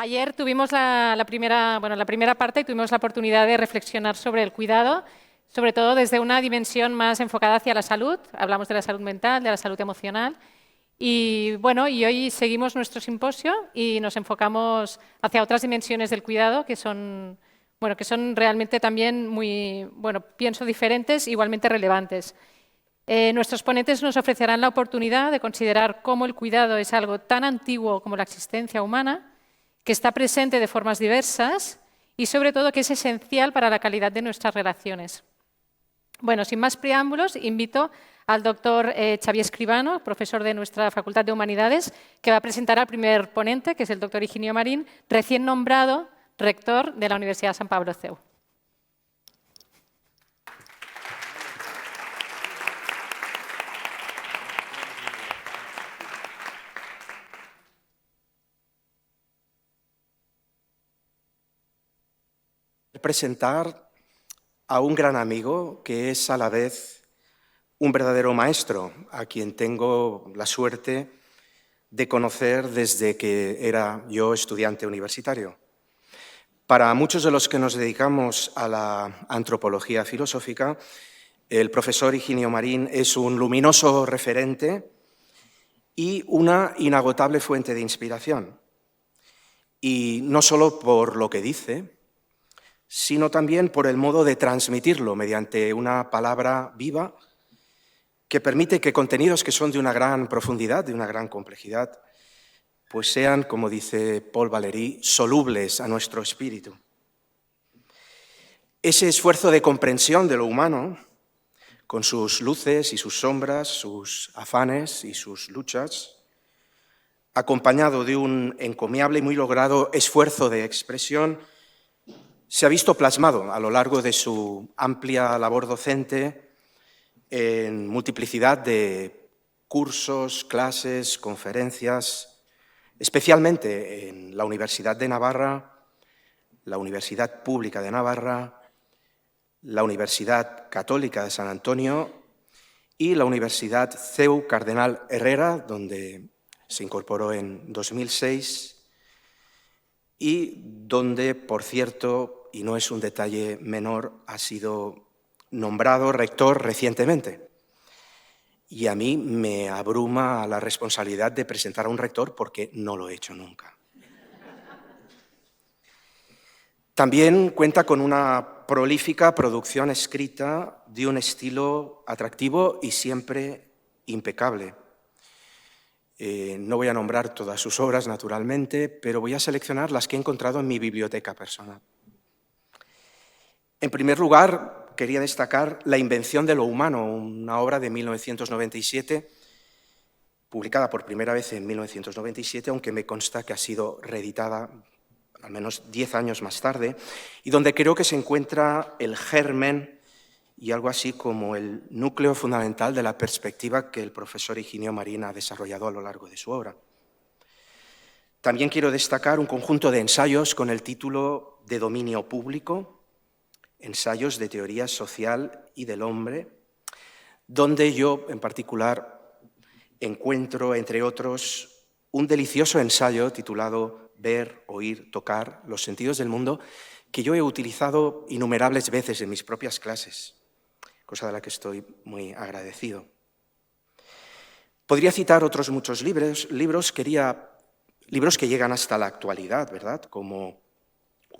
Ayer tuvimos la primera parte y tuvimos la oportunidad de reflexionar sobre el cuidado, sobre todo desde una dimensión más enfocada hacia la salud. Hablamos de la salud mental, de la salud emocional. Y hoy seguimos nuestro simposio y nos enfocamos hacia otras dimensiones del cuidado que son realmente también pienso diferentes, igualmente relevantes. Nuestros ponentes nos ofrecerán la oportunidad de considerar cómo el cuidado es algo tan antiguo como la existencia humana, que está presente de formas diversas y, sobre todo, que es esencial para la calidad de nuestras relaciones. Bueno, sin más preámbulos, invito al doctor Xavier Escribano, profesor de nuestra Facultad de Humanidades, que va a presentar al primer ponente, que es el doctor Higinio Marín, recién nombrado rector de la Universidad San Pablo CEU. Presentar a un gran amigo que es a la vez un verdadero maestro, a quien tengo la suerte de conocer desde que era yo estudiante universitario. Para muchos de los que nos dedicamos a la antropología filosófica, el profesor Higinio Marín es un luminoso referente y una inagotable fuente de inspiración. Y no solo por lo que dice, sino también por el modo de transmitirlo mediante una palabra viva que permite que contenidos que son de una gran profundidad, de una gran complejidad, pues sean, como dice Paul Valéry, solubles a nuestro espíritu. Ese esfuerzo de comprensión de lo humano, con sus luces y sus sombras, sus afanes y sus luchas, acompañado de un encomiable y muy logrado esfuerzo de expresión, se ha visto plasmado a lo largo de su amplia labor docente en multiplicidad de cursos, clases, conferencias, especialmente en la Universidad de Navarra, la Universidad Pública de Navarra, la Universidad Católica de San Antonio y la Universidad CEU Cardenal Herrera, donde se incorporó en 2006 y donde, por cierto, y no es un detalle menor, ha sido nombrado rector recientemente. Y a mí me abruma la responsabilidad de presentar a un rector porque no lo he hecho nunca. También cuenta con una prolífica producción escrita de un estilo atractivo y siempre impecable. No voy a nombrar todas sus obras, naturalmente, pero voy a seleccionar las que he encontrado en mi biblioteca personal. En primer lugar, quería destacar La invención de lo humano, una obra de 1997, publicada por primera vez en 1997, aunque me consta que ha sido reeditada al menos 10 años más tarde, y donde creo que se encuentra el germen y algo así como el núcleo fundamental de la perspectiva que el profesor Higinio Marín ha desarrollado a lo largo de su obra. También quiero destacar un conjunto de ensayos con el título De dominio público, ensayos de teoría social y del hombre, donde yo, en particular, encuentro, entre otros, un delicioso ensayo titulado Ver, oír, tocar, los sentidos del mundo, que yo he utilizado innumerables veces en mis propias clases, cosa de la que estoy muy agradecido. Podría citar otros muchos libros que llegan hasta la actualidad, ¿verdad? Como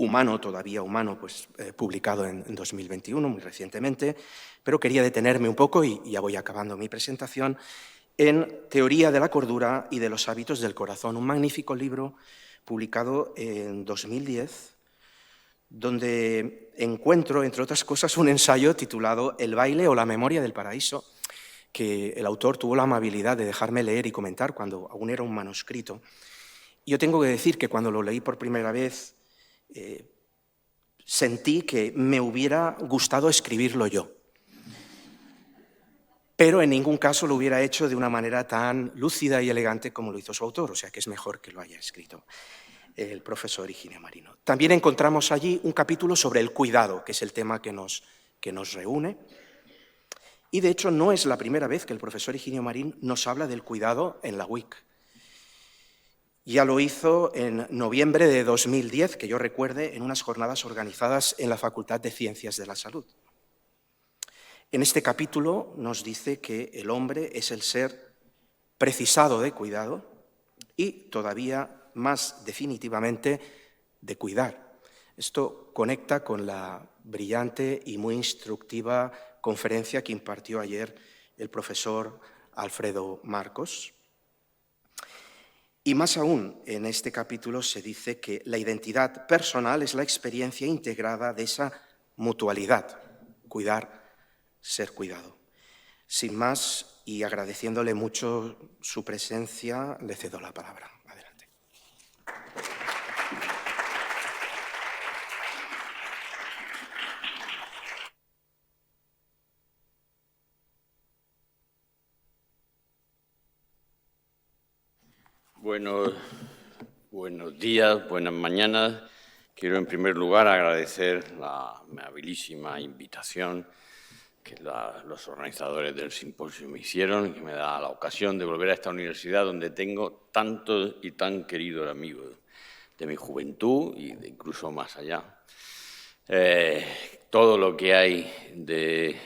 Humano, todavía humano, pues publicado en 2021, muy recientemente, pero quería detenerme un poco, y ya voy acabando mi presentación, en Teoría de la cordura y de los hábitos del corazón, un magnífico libro publicado en 2010, donde encuentro, entre otras cosas, un ensayo titulado El baile o la memoria del paraíso, que el autor tuvo la amabilidad de dejarme leer y comentar cuando aún era un manuscrito. Y yo tengo que decir que cuando lo leí por primera vez, sentí que me hubiera gustado escribirlo yo, pero en ningún caso lo hubiera hecho de una manera tan lúcida y elegante como lo hizo su autor, o sea que es mejor que lo haya escrito el profesor Higinio Marín. También encontramos allí un capítulo sobre el cuidado, que es el tema que nos reúne, y de hecho no es la primera vez que el profesor Higinio Marín nos habla del cuidado en la UIC. Ya lo hizo en noviembre de 2010, que yo recuerde, en unas jornadas organizadas en la Facultad de Ciencias de la Salud. En este capítulo nos dice que el hombre es el ser precisado de cuidado y todavía más definitivamente de cuidar. Esto conecta con la brillante y muy instructiva conferencia que impartió ayer el profesor Alfredo Marcos. Y más aún, en este capítulo se dice que la identidad personal es la experiencia integrada de esa mutualidad, cuidar, ser cuidado. Sin más, y agradeciéndole mucho su presencia, le cedo la palabra. Adelante. Buenos días, buenas mañanas. Quiero en primer lugar agradecer la amabilísima invitación que los organizadores del simposio me hicieron, que me da la ocasión de volver a esta universidad donde tengo tantos y tan queridos amigos de mi juventud y de incluso más allá. Todo lo que hay de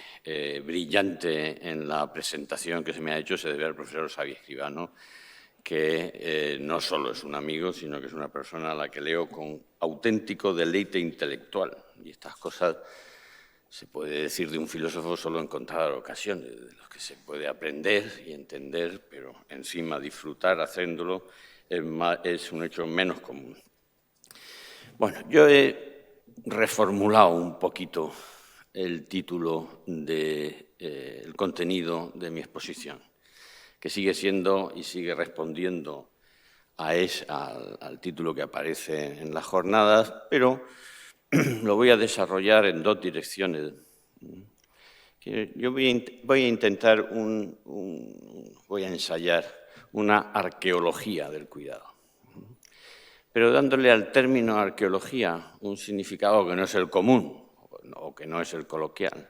brillante en la presentación que se me ha hecho se debe al profesor Xavi Escribano, que no solo es un amigo, sino que es una persona a la que leo con auténtico deleite intelectual. Y estas cosas se puede decir de un filósofo solo en contadas ocasiones, de los que se puede aprender y entender, pero encima disfrutar haciéndolo es un hecho menos común. Bueno, yo he reformulado un poquito el título del contenido de mi exposición, que sigue siendo y sigue respondiendo al título que aparece en las jornadas, pero lo voy a desarrollar en dos direcciones. Yo voy a intentar, voy a ensayar una arqueología del cuidado, pero dándole al término arqueología un significado que no es el común o que no es el coloquial,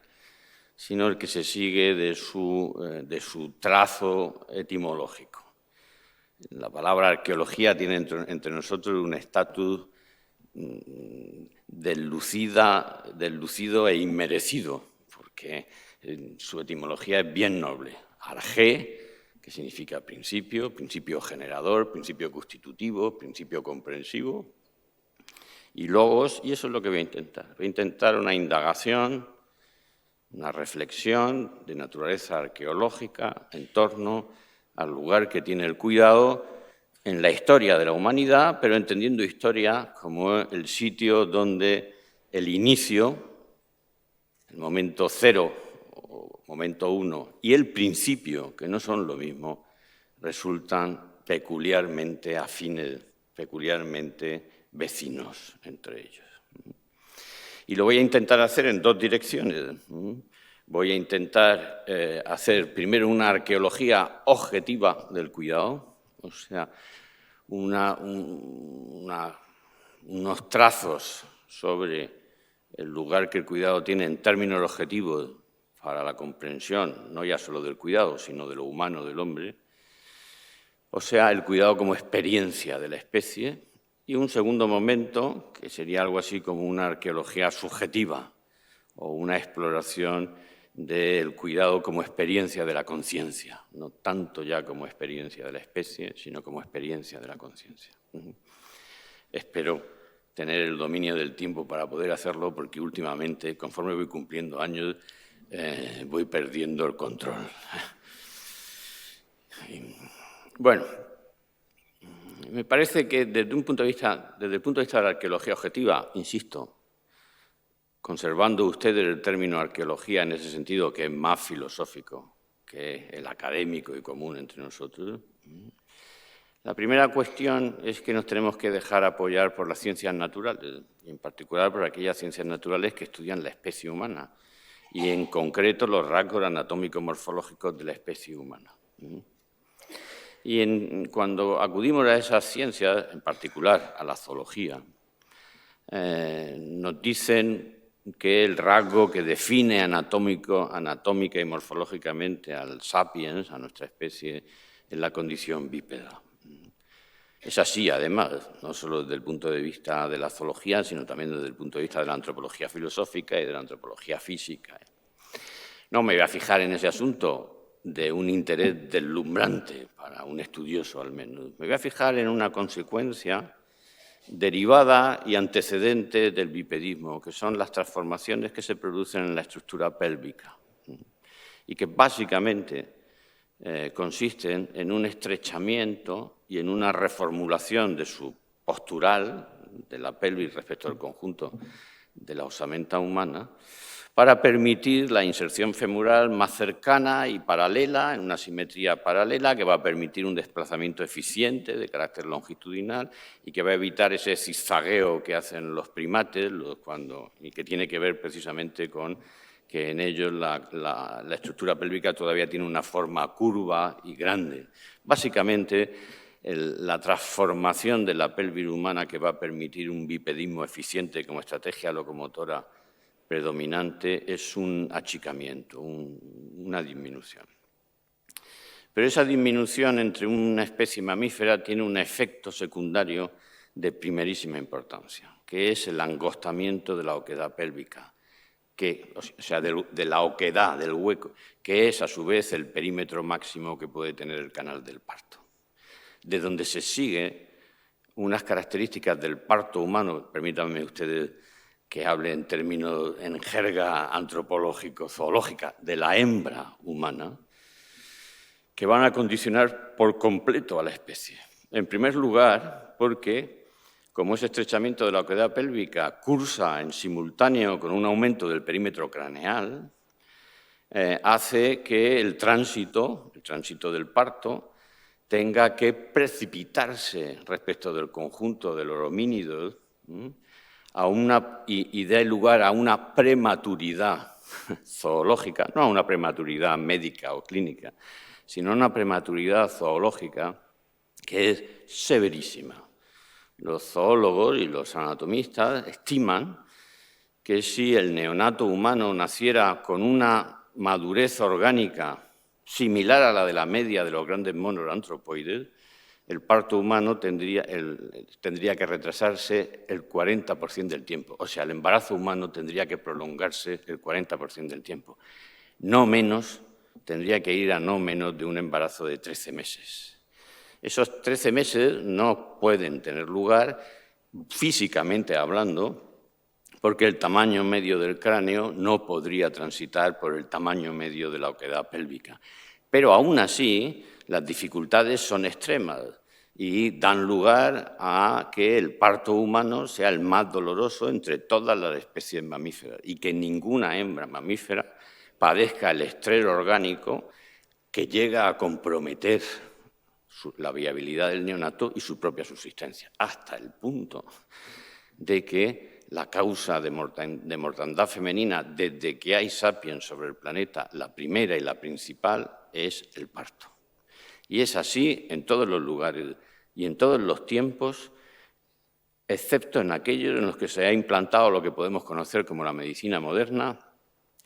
sino el que se sigue de su trazo etimológico. La palabra arqueología tiene entre nosotros un estatus deslucido e inmerecido, porque su etimología es bien noble. Argé, que significa principio, principio generador, principio constitutivo, principio comprensivo, y logos, y eso es lo que voy a intentar. Voy a intentar una indagación, una reflexión de naturaleza arqueológica en torno al lugar que tiene el cuidado en la historia de la humanidad, pero entendiendo historia como el sitio donde el inicio, el momento cero o momento uno, y el principio, que no son lo mismo, resultan peculiarmente afines, peculiarmente vecinos entre ellos. Y lo voy a intentar hacer en dos direcciones. Voy a intentar hacer primero una arqueología objetiva del cuidado, o sea, unos trazos sobre el lugar que el cuidado tiene en términos objetivos para la comprensión, no ya solo del cuidado, sino de lo humano del hombre, o sea, el cuidado como experiencia de la especie. Y un segundo momento, que sería algo así como una arqueología subjetiva o una exploración del cuidado como experiencia de la conciencia, no tanto ya como experiencia de la especie, sino como experiencia de la conciencia. Espero tener el dominio del tiempo para poder hacerlo, porque últimamente, conforme voy cumpliendo años, voy perdiendo el control. Bueno, me parece que desde el punto de vista de la arqueología objetiva, insisto, conservando ustedes el término arqueología en ese sentido, que es más filosófico que el académico y común entre nosotros, la primera cuestión es que nos tenemos que dejar apoyar por las ciencias naturales, y en particular por aquellas ciencias naturales que estudian la especie humana, y en concreto los rasgos anatómico-morfológicos de la especie humana. Y cuando acudimos a esas ciencias, en particular a la zoología, nos dicen que el rasgo que define anatómica y morfológicamente al sapiens, a nuestra especie, es la condición bípeda. Es así, además, no solo desde el punto de vista de la zoología, sino también desde el punto de vista de la antropología filosófica y de la antropología física. No me voy a fijar en ese asunto de un interés deslumbrante para un estudioso al menos. Me voy a fijar en una consecuencia derivada y antecedente del bipedismo, que son las transformaciones que se producen en la estructura pélvica y que básicamente consisten en un estrechamiento y en una reformulación de su postural, de la pelvis respecto al conjunto de la osamenta humana, para permitir la inserción femoral más cercana y paralela, en una simetría paralela, que va a permitir un desplazamiento eficiente de carácter longitudinal y que va a evitar ese zigzagueo que hacen los primates y que tiene que ver precisamente con que en ellos la estructura pélvica todavía tiene una forma curva y grande. Básicamente, la transformación de la pelvis humana que va a permitir un bipedismo eficiente como estrategia locomotora predominante es un achicamiento, una disminución. Pero esa disminución entre una especie mamífera tiene un efecto secundario de primerísima importancia, que es el angostamiento de la oquedad pélvica, de la oquedad, del hueco, que es a su vez el perímetro máximo que puede tener el canal del parto, de donde se sigue unas características del parto humano, permítanme ustedes que hable en términos, en jerga antropológico-zoológica, de la hembra humana, que van a condicionar por completo a la especie. En primer lugar, porque, como ese estrechamiento de la oquedad pélvica cursa en simultáneo con un aumento del perímetro craneal, hace que el tránsito del parto, tenga que precipitarse respecto del conjunto de los homínidos y dé lugar a una prematuridad zoológica, no a una prematuridad médica o clínica, sino a una prematuridad zoológica que es severísima. Los zoólogos y los anatomistas estiman que si el neonato humano naciera con una madurez orgánica similar a la de la media de los grandes monos antropoides, el parto humano tendría que retrasarse el 40% del tiempo. O sea, el embarazo humano tendría que prolongarse el 40% del tiempo. Tendría que ir a no menos de un embarazo de 13 meses. Esos 13 meses no pueden tener lugar, físicamente hablando, porque el tamaño medio del cráneo no podría transitar por el tamaño medio de la oquedad pélvica. Pero aún así, las dificultades son extremas y dan lugar a que el parto humano sea el más doloroso entre todas las especies mamíferas y que ninguna hembra mamífera padezca el estrés orgánico que llega a comprometer la viabilidad del neonato y su propia subsistencia, hasta el punto de que la causa de mortandad femenina desde que hay sapiens sobre el planeta, la primera y la principal, es el parto. Y es así en todos los lugares y en todos los tiempos, excepto en aquellos en los que se ha implantado lo que podemos conocer como la medicina moderna,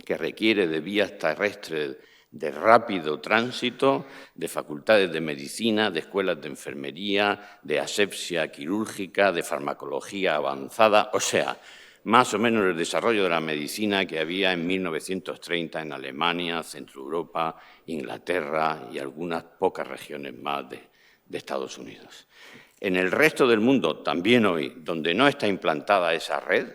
que requiere de vías terrestres de rápido tránsito, de facultades de medicina, de escuelas de enfermería, de asepsia quirúrgica, de farmacología avanzada, o sea, más o menos el desarrollo de la medicina que había en 1930 en Alemania, Centro Europa, Inglaterra y algunas pocas regiones más de Estados Unidos. En el resto del mundo, también hoy, donde no está implantada esa red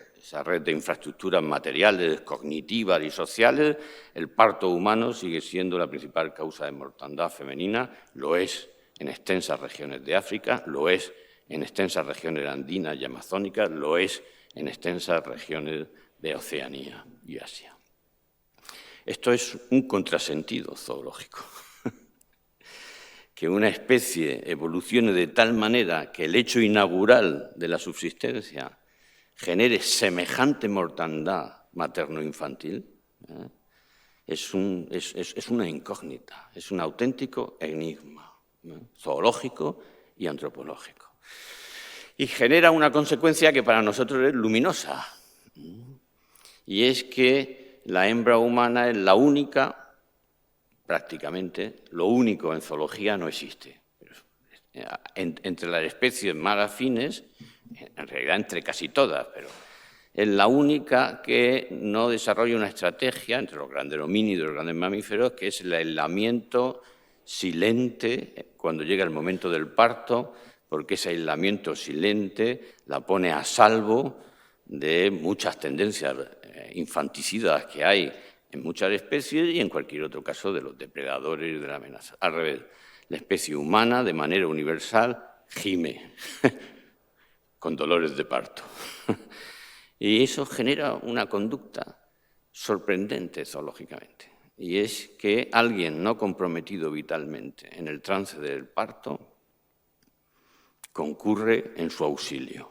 de infraestructuras materiales, cognitivas y sociales, el parto humano sigue siendo la principal causa de mortandad femenina, lo es en extensas regiones de África, lo es en extensas regiones andinas y amazónicas, lo es en extensas regiones de Oceanía y Asia. Esto es un contrasentido zoológico. Que una especie evolucione de tal manera que el hecho inaugural de la subsistencia genere semejante mortandad materno-infantil, es una incógnita, es un auténtico enigma zoológico y antropológico. Y genera una consecuencia que para nosotros es luminosa, y es que la hembra humana es la única, prácticamente, lo único en zoología no existe. entre las especies más afines, en realidad entre casi todas, pero es la única que no desarrolla una estrategia entre los grandes homínidos y los grandes mamíferos, que es el aislamiento silente cuando llega el momento del parto, porque ese aislamiento silente la pone a salvo de muchas tendencias infanticidas que hay en muchas especies y en cualquier otro caso de los depredadores y de la amenaza. Al revés, la especie humana de manera universal gime con dolores de parto. Y eso genera una conducta sorprendente zoológicamente, y es que alguien no comprometido vitalmente en el trance del parto concurre en su auxilio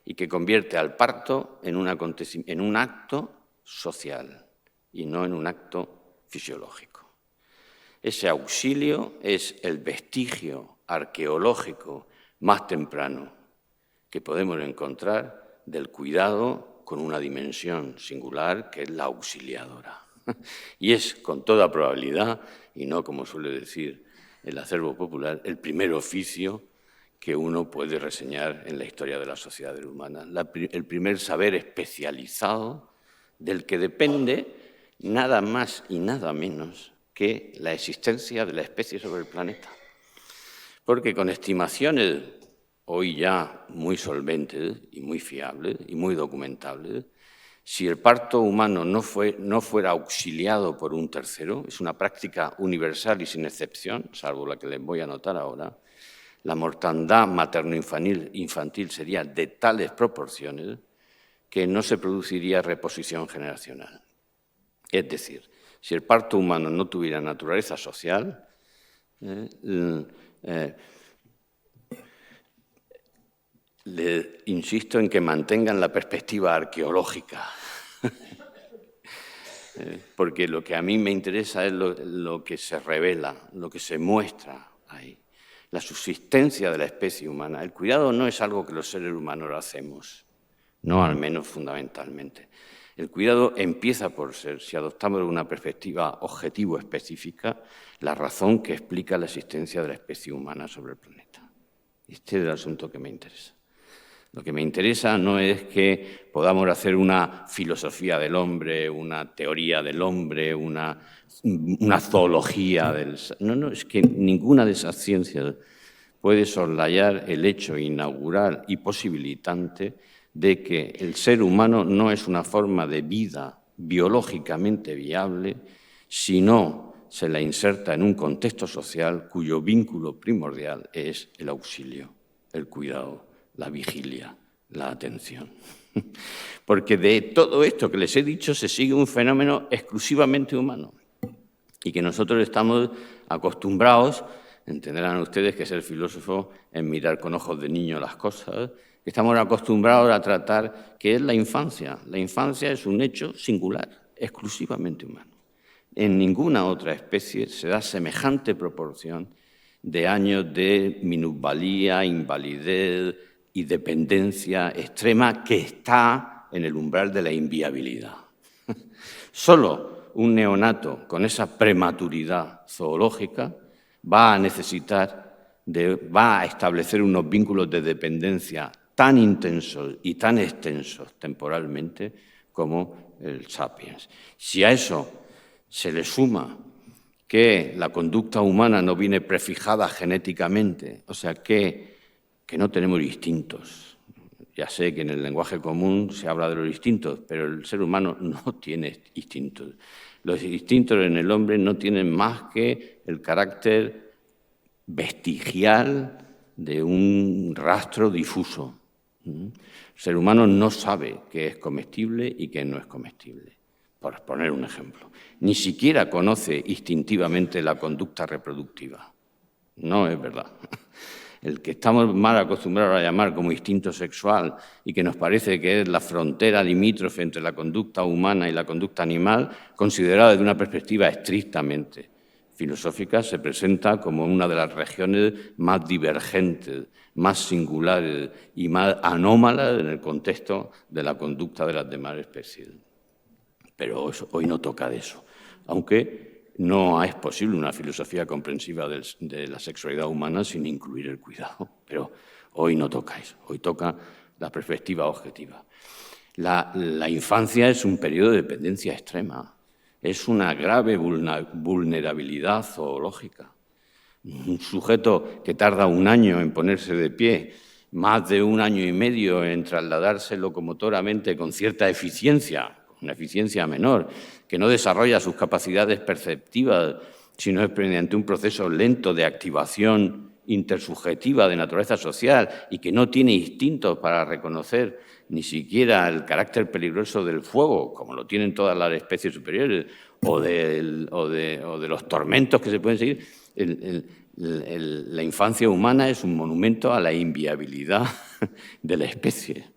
y que convierte al parto en un acto social y no en un acto fisiológico. Ese auxilio es el vestigio arqueológico más temprano que podemos encontrar del cuidado con una dimensión singular que es la auxiliadora. Y es, con toda probabilidad, y no como suele decir el acervo popular, el primer oficio que uno puede reseñar en la historia de la sociedad humana, el primer saber especializado del que depende nada más y nada menos que la existencia de la especie sobre el planeta. Porque con estimaciones hoy ya muy solventes y muy fiables y muy documentables, si el parto humano no fuera auxiliado por un tercero, es una práctica universal y sin excepción, salvo la que les voy a anotar ahora, la mortandad materno-infantil sería de tales proporciones que no se produciría reposición generacional. Es decir, si el parto humano no tuviera naturaleza social, le insisto en que mantengan la perspectiva arqueológica, porque lo que a mí me interesa es lo que se revela, lo que se muestra ahí, la subsistencia de la especie humana. El cuidado no es algo que los seres humanos hacemos, no al menos fundamentalmente. El cuidado empieza por ser, si adoptamos una perspectiva objetivo específica, la razón que explica la existencia de la especie humana sobre el planeta. Este es el asunto que me interesa. Lo que me interesa no es que podamos hacer una filosofía del hombre, una teoría del hombre, una zoología del... No, es que ninguna de esas ciencias puede soslayar el hecho inaugural y posibilitante de que el ser humano no es una forma de vida biológicamente viable, sino se la inserta en un contexto social cuyo vínculo primordial es el auxilio, el cuidado, la vigilia, la atención. Porque de todo esto que les he dicho se sigue un fenómeno exclusivamente humano y que nosotros estamos acostumbrados, entenderán ustedes que ser filósofo es mirar con ojos de niño las cosas, que estamos acostumbrados a tratar que es la infancia. La infancia es un hecho singular, exclusivamente humano. En ninguna otra especie se da semejante proporción de años de minusvalía, invalidez y dependencia extrema que está en el umbral de la inviabilidad. Solo un neonato con esa prematuridad zoológica va a establecer unos vínculos de dependencia tan intensos y tan extensos temporalmente como el sapiens. Si a eso se le suma que la conducta humana no viene prefijada genéticamente, o sea que no tenemos instintos. Ya sé que en el lenguaje común se habla de los instintos, pero el ser humano no tiene instintos. Los instintos en el hombre no tienen más que el carácter vestigial de un rastro difuso. El ser humano no sabe qué es comestible y qué no es comestible, por poner un ejemplo. Ni siquiera conoce instintivamente la conducta reproductiva. No es verdad. El que estamos mal acostumbrados a llamar como instinto sexual y que nos parece que es la frontera limítrofe entre la conducta humana y la conducta animal, considerada desde una perspectiva estrictamente filosófica, se presenta como una de las regiones más divergentes, más singulares y más anómalas en el contexto de la conducta de las demás especies. Pero hoy no toca de eso, aunque no es posible una filosofía comprensiva de la sexualidad humana sin incluir el cuidado, pero hoy no toca eso, hoy toca la perspectiva objetiva. La infancia es un periodo de dependencia extrema, es una grave vulnerabilidad zoológica. Un sujeto que tarda un año en ponerse de pie, más de un año y medio en trasladarse locomotoramente con cierta eficiencia, una eficiencia menor, que no desarrolla sus capacidades perceptivas, sino es mediante un proceso lento de activación intersubjetiva de naturaleza social y que no tiene instintos para reconocer ni siquiera el carácter peligroso del fuego, como lo tienen todas las especies superiores, o de los tormentos que se pueden seguir. La infancia humana es un monumento a la inviabilidad de la especie.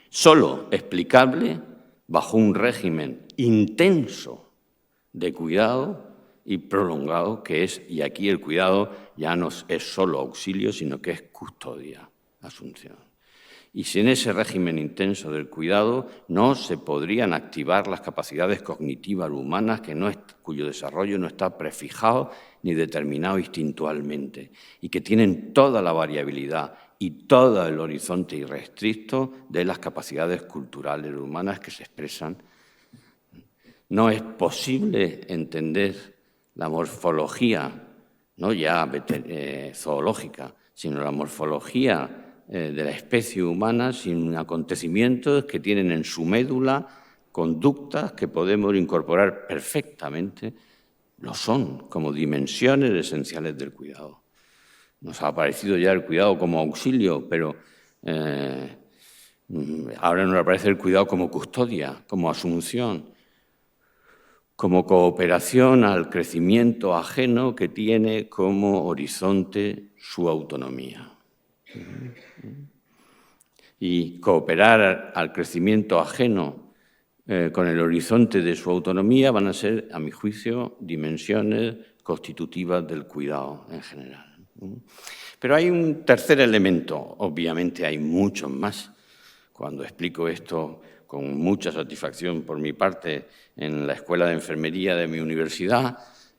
Solo explicable bajo un régimen intenso de cuidado y prolongado, que es, y aquí el cuidado ya no es solo auxilio, sino que es custodia, asunción. Y sin ese régimen intenso del cuidado no se podrían activar las capacidades cognitivas humanas cuyo desarrollo no está prefijado ni determinado instintualmente y que tienen toda la variabilidad y todo el horizonte irrestricto de las capacidades culturales humanas que se expresan. No es posible entender la morfología, no ya zoológica, sino la morfología de la especie humana sin acontecimientos que tienen en su médula conductas que podemos incorporar perfectamente, lo son, como dimensiones esenciales del cuidado. Nos ha aparecido ya el cuidado como auxilio, pero ahora nos aparece el cuidado como custodia, como asunción, como cooperación al crecimiento ajeno que tiene como horizonte su autonomía. Y cooperar al crecimiento ajeno con el horizonte de su autonomía van a ser, a mi juicio, dimensiones constitutivas del cuidado en general. Pero hay un tercer elemento, obviamente hay muchos más. Cuando explico esto con mucha satisfacción por mi parte en la Escuela de Enfermería de mi universidad,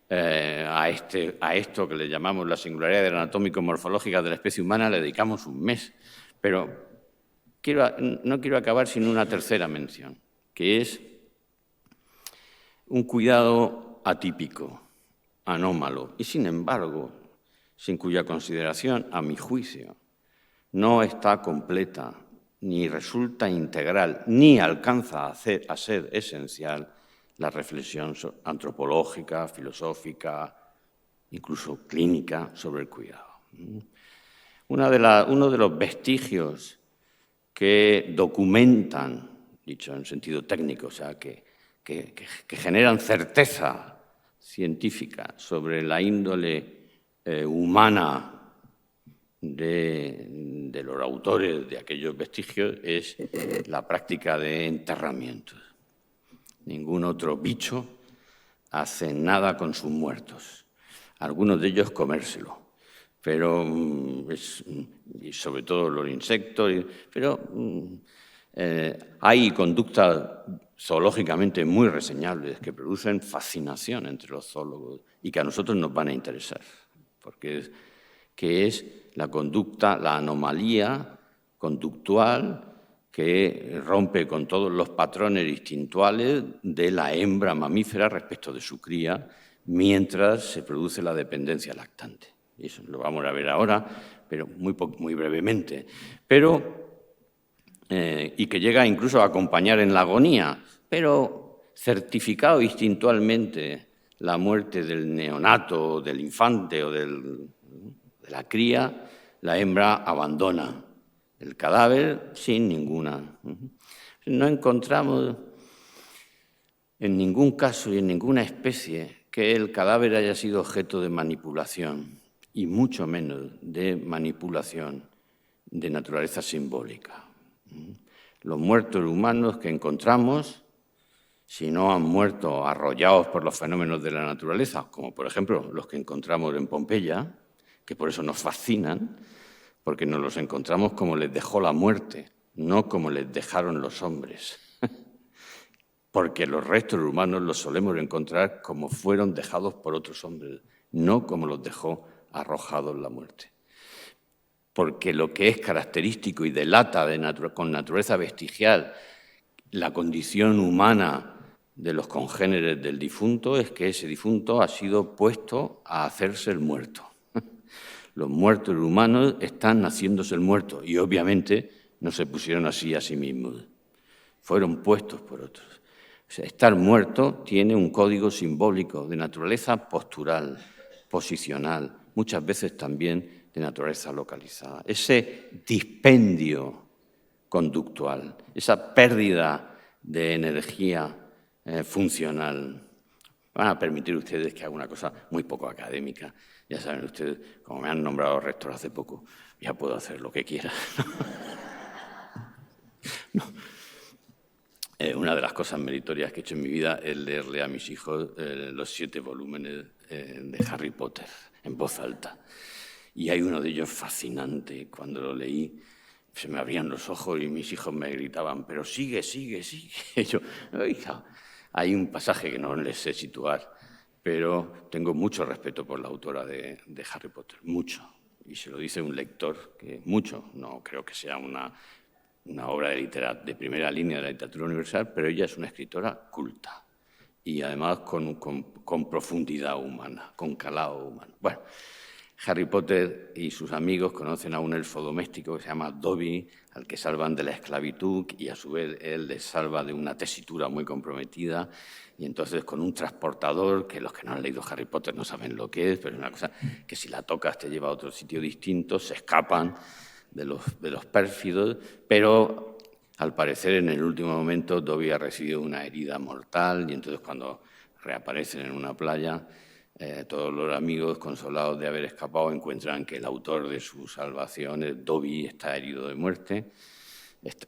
a esto que le llamamos la singularidad anatómico-morfológica de la especie humana le dedicamos un mes. Pero no quiero acabar sin una tercera mención, que es un cuidado atípico, anómalo, y sin embargo, sin cuya consideración, a mi juicio, no está completa, ni resulta integral, ni alcanza a ser esencial la reflexión antropológica, filosófica, incluso clínica sobre el cuidado. Uno de los vestigios que documentan, dicho en sentido técnico, o sea, que generan certeza científica sobre la índole humana de los autores de aquellos vestigios es la práctica de enterramientos. Ningún otro bicho hace nada con sus muertos. Algunos de ellos comérselo, pero y sobre todo los insectos, pero hay conductas zoológicamente muy reseñables que producen fascinación entre los zoólogos y que a nosotros nos van a interesar, porque es la conducta, la anomalía conductual que rompe con todos los patrones instintuales de la hembra mamífera respecto de su cría, mientras se produce la dependencia lactante. Y eso lo vamos a ver ahora, pero muy brevemente. Y que llega incluso a acompañar en la agonía, pero certificado instintualmente la muerte del neonato, del infante o de la cría, la hembra abandona el cadáver sin ninguna. No encontramos en ningún caso y en ninguna especie que el cadáver haya sido objeto de manipulación, y mucho menos de manipulación de naturaleza simbólica. Los muertos humanos que encontramos, si no han muerto arrollados por los fenómenos de la naturaleza, como por ejemplo los que encontramos en Pompeya, que por eso nos fascinan, porque nos los encontramos como les dejó la muerte, no como les dejaron los hombres. porque los restos humanos los solemos encontrar como fueron dejados por otros hombres, no como los dejó arrojados la muerte. Porque lo que es característico y delata con naturaleza vestigial la condición humana de los congéneres del difunto es que ese difunto ha sido puesto a hacerse el muerto. Los muertos humanos están haciéndose el muerto y obviamente no se pusieron así a sí mismos, fueron puestos por otros. O sea, estar muerto tiene un código simbólico de naturaleza postural, posicional, muchas veces también de naturaleza localizada. Ese dispendio conductual, esa pérdida de energía funcional. Van a permitir ustedes que haga una cosa muy poco académica. Ya saben ustedes, como me han nombrado rector hace poco, ya puedo hacer lo que quiera. No. Una de las cosas meritorias que he hecho en mi vida es leerle a mis hijos los 7 volúmenes de Harry Potter en voz alta. Y hay uno de ellos fascinante. Cuando lo leí, se me abrían los ojos y mis hijos me gritaban, pero sigue, sigue, sigue. Y yo, hija, hay un pasaje que no les sé situar, pero tengo mucho respeto por la autora de Harry Potter, mucho. Y se lo dice un lector, que mucho, no creo que sea una obra de primera línea de la literatura universal, pero ella es una escritora culta y además con profundidad humana, con calado humano. Bueno, Harry Potter y sus amigos conocen a un elfo doméstico que se llama Dobby, al que salvan de la esclavitud y a su vez él les salva de una tesitura muy comprometida. Y entonces con un transportador, que los que no han leído Harry Potter no saben lo que es, pero es una cosa que si la tocas te lleva a otro sitio distinto, se escapan de los pérfidos, pero al parecer en el último momento Dobby ha recibido una herida mortal y entonces cuando reaparecen en una playa, todos los amigos, consolados de haber escapado, encuentran que el autor de su salvación, Dobby, está herido de muerte.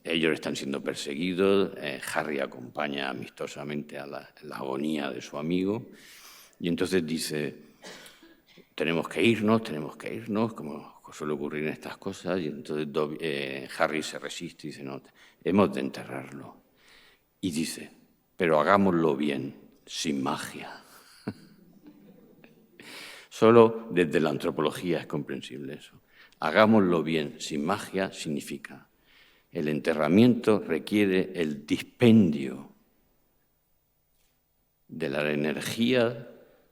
Ellos están siendo perseguidos. Harry acompaña amistosamente a la agonía de su amigo. Y entonces dice, tenemos que irnos, como suele ocurrir en estas cosas. Y entonces Harry se resiste y dice, no, hemos de enterrarlo. Y dice, pero hagámoslo bien, sin magia. Solo desde la antropología es comprensible eso. Hagámoslo bien, sin magia, significa el enterramiento requiere el dispendio de la energía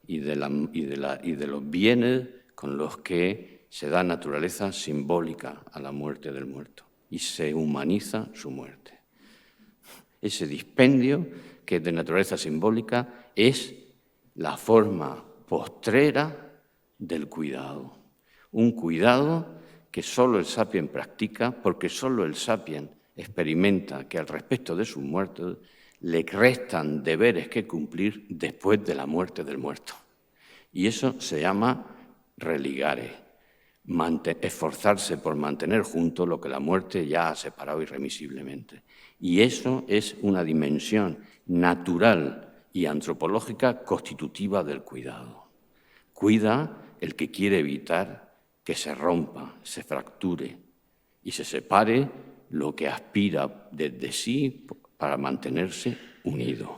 y de los bienes con los que se da naturaleza simbólica a la muerte del muerto y se humaniza su muerte. Ese dispendio, que es de naturaleza simbólica, es la forma postrera del cuidado. Un cuidado que solo el sapien practica, porque solo el sapien experimenta que al respecto de sus muertos le restan deberes que cumplir después de la muerte del muerto. Y eso se llama religare, esforzarse por mantener junto lo que la muerte ya ha separado irremisiblemente. Y eso es una dimensión natural y antropológica constitutiva del cuidado. Cuida el que quiere evitar que se rompa, se fracture y se separe lo que aspira desde sí para mantenerse unido.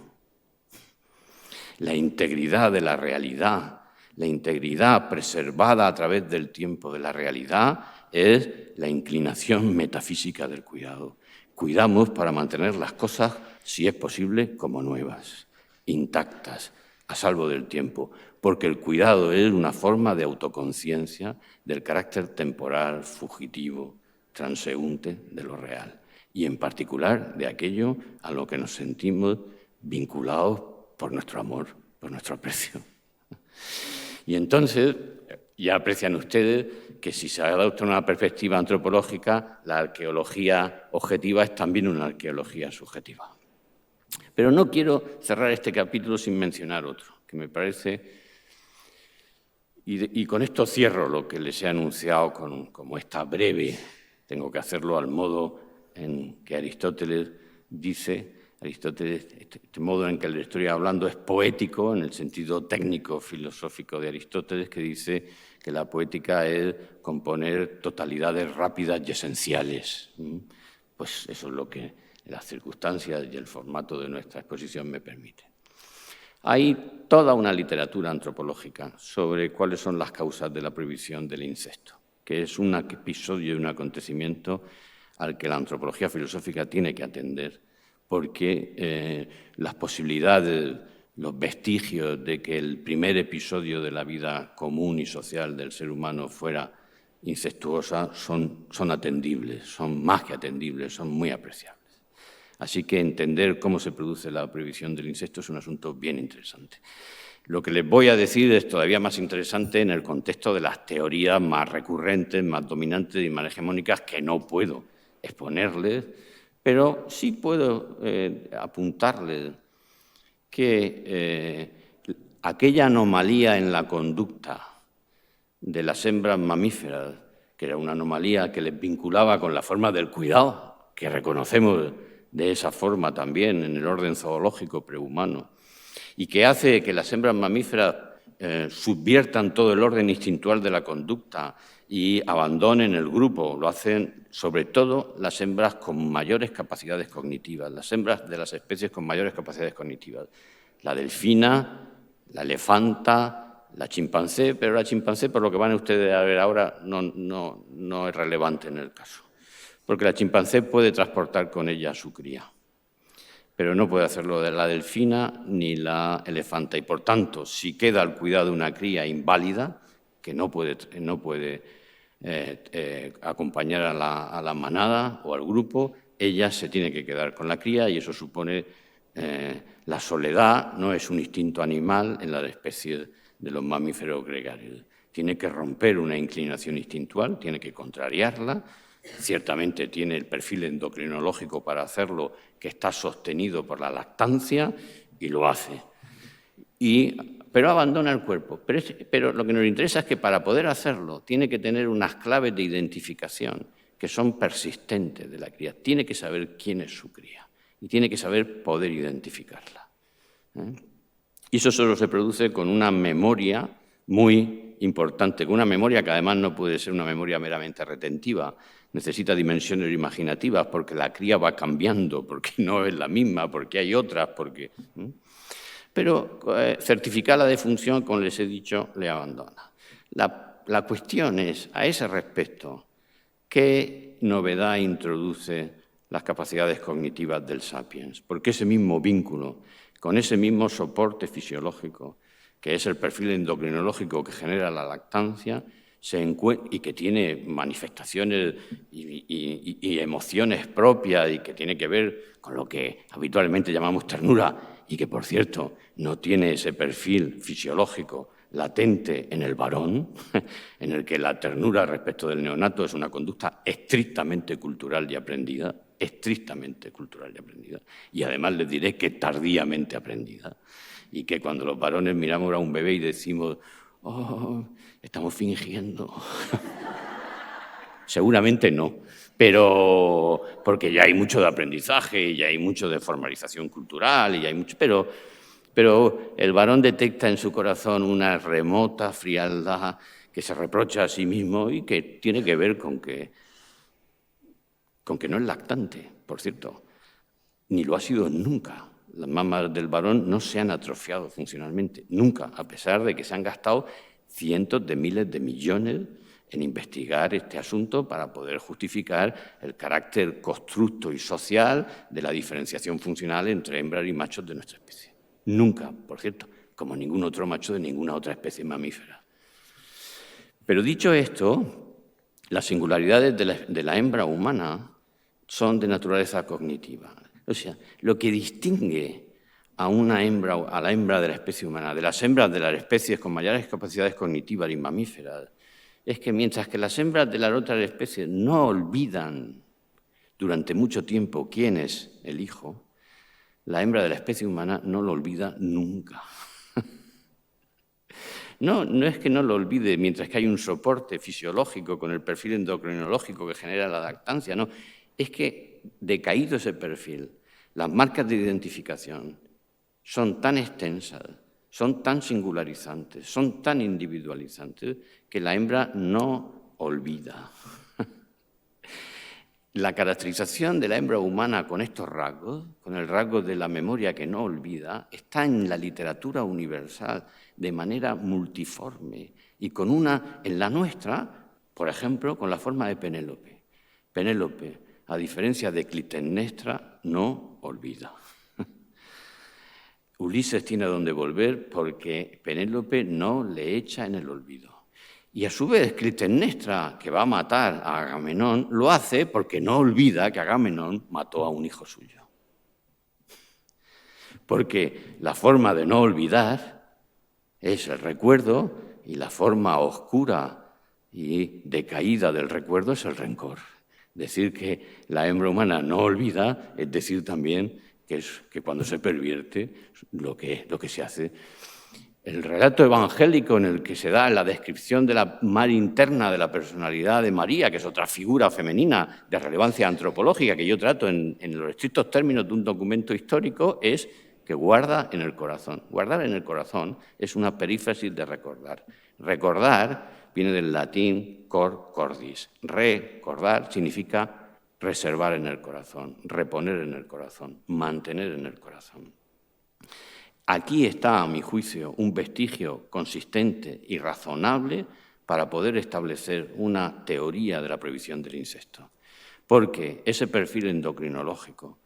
La integridad de la realidad, la integridad preservada a través del tiempo de la realidad es la inclinación metafísica del cuidado. Cuidamos para mantener las cosas, si es posible, como nuevas, intactas, a salvo del tiempo, porque el cuidado es una forma de autoconciencia del carácter temporal, fugitivo, transeúnte de lo real, y en particular de aquello a lo que nos sentimos vinculados por nuestro amor, por nuestro aprecio. Y entonces, ya aprecian ustedes que si se adopta una perspectiva antropológica, la arqueología objetiva es también una arqueología subjetiva. Pero no quiero cerrar este capítulo sin mencionar otro, que me parece, y con esto cierro lo que les he anunciado como esta breve, tengo que hacerlo al modo en que Aristóteles dice, este modo en que le estoy hablando es poético, en el sentido técnico, filosófico de Aristóteles, que dice que la poética es componer totalidades rápidas y esenciales. Pues eso es lo que las circunstancias y el formato de nuestra exposición me permiten. Hay toda una literatura antropológica sobre cuáles son las causas de la prohibición del incesto, que es un episodio y un acontecimiento al que la antropología filosófica tiene que atender, porque las posibilidades, los vestigios de que el primer episodio de la vida común y social del ser humano fuera incestuosa son atendibles, son más que atendibles, son muy apreciables. Así que entender cómo se produce la prohibición del incesto es un asunto bien interesante. Lo que les voy a decir es todavía más interesante en el contexto de las teorías más recurrentes, más dominantes y más hegemónicas que no puedo exponerles, pero sí puedo apuntarles que aquella anomalía en la conducta de las hembras mamíferas, que era una anomalía que les vinculaba con la forma del cuidado, que reconocemos de esa forma también en el orden zoológico prehumano, y que hace que las hembras mamíferas subviertan todo el orden instintual de la conducta y abandonen el grupo. Lo hacen sobre todo las hembras con mayores capacidades cognitivas, las hembras de las especies con mayores capacidades cognitivas. La delfina, la elefanta, la chimpancé, pero la chimpancé, por lo que van ustedes a ver ahora, no es relevante en el caso, porque la chimpancé puede transportar con ella a su cría, pero no puede hacerlo de la delfina ni la elefanta, y por tanto, si queda al cuidado de una cría inválida, que no puede acompañar a la manada o al grupo, ella se tiene que quedar con la cría, y eso supone la soledad. No es un instinto animal en la especie de los mamíferos gregarios. Tiene que romper una inclinación instintual, tiene que contrariarla. Ciertamente tiene el perfil endocrinológico para hacerlo, que está sostenido por la lactancia, y lo hace. Pero abandona el cuerpo. Pero lo que nos interesa es que para poder hacerlo tiene que tener unas claves de identificación que son persistentes de la cría. Tiene que saber quién es su cría y tiene que saber poder identificarla. Y eso solo se produce con una memoria muy importante, con una memoria que además no puede ser una memoria meramente retentiva, necesita dimensiones imaginativas, porque la cría va cambiando, porque no es la misma, porque hay otras, porque... Pero certificar la defunción, como les he dicho, le abandona. La cuestión es, a ese respecto, ¿qué novedad introduce las capacidades cognitivas del sapiens? Porque ese mismo vínculo, con ese mismo soporte fisiológico, que es el perfil endocrinológico que genera la lactancia, y que tiene manifestaciones y emociones propias, y que tiene que ver con lo que habitualmente llamamos ternura, y que, por cierto, no tiene ese perfil fisiológico latente en el varón, en el que la ternura respecto del neonato es una conducta estrictamente cultural y aprendida, y además les diré que tardíamente aprendida, y que cuando los varones miramos a un bebé y decimos, oh, estamos fingiendo. Seguramente no, pero porque ya hay mucho de aprendizaje, y ya hay mucho de formalización cultural, y hay mucho, pero el varón detecta en su corazón una remota frialdad que se reprocha a sí mismo y que tiene que ver con que no es lactante, por cierto, ni lo ha sido nunca. Las mamas del varón no se han atrofiado funcionalmente, nunca, a pesar de que se han gastado cientos de miles de millones en investigar este asunto para poder justificar el carácter constructo y social de la diferenciación funcional entre hembras y machos de nuestra especie. Nunca, por cierto, como ningún otro macho de ninguna otra especie mamífera. Pero dicho esto, las singularidades de la hembra humana son de naturaleza cognitiva. O sea, lo que distingue a la hembra de la especie humana, de las hembras de las especies con mayores capacidades cognitivas y mamíferas, es que mientras que las hembras de las otras especies no olvidan durante mucho tiempo quién es el hijo, la hembra de la especie humana no lo olvida nunca. No es que no lo olvide mientras que hay un soporte fisiológico con el perfil endocrinológico que genera la lactancia, no. Es que, decaído ese perfil, las marcas de identificación son tan extensas, son tan singularizantes, son tan individualizantes, que la hembra no olvida. La caracterización de la hembra humana con estos rasgos, con el rasgo de la memoria que no olvida, está en la literatura universal de manera multiforme y con una, en la nuestra, por ejemplo, con la forma de Penélope. Penélope, a diferencia de Clitemnestra, no olvida. Ulises tiene a dónde volver porque Penélope no le echa en el olvido. Y a su vez, Clitemnestra, que va a matar a Agamenón, lo hace porque no olvida que Agamenón mató a un hijo suyo. Porque la forma de no olvidar es el recuerdo y la forma oscura y decaída del recuerdo es el rencor. Decir que la hembra humana no olvida es decir también que cuando se pervierte lo que se hace. El relato evangélico en el que se da la descripción de la mar interna de la personalidad de María, que es otra figura femenina de relevancia antropológica que yo trato en los estrictos términos de un documento histórico, es que guarda en el corazón. Guardar en el corazón es una perífrasis de recordar. Recordar viene del latín cor cordis. Recordar significa reservar en el corazón, reponer en el corazón, mantener en el corazón. Aquí está, a mi juicio, un vestigio consistente y razonable para poder establecer una teoría de la prohibición del incesto, porque ese perfil endocrinológico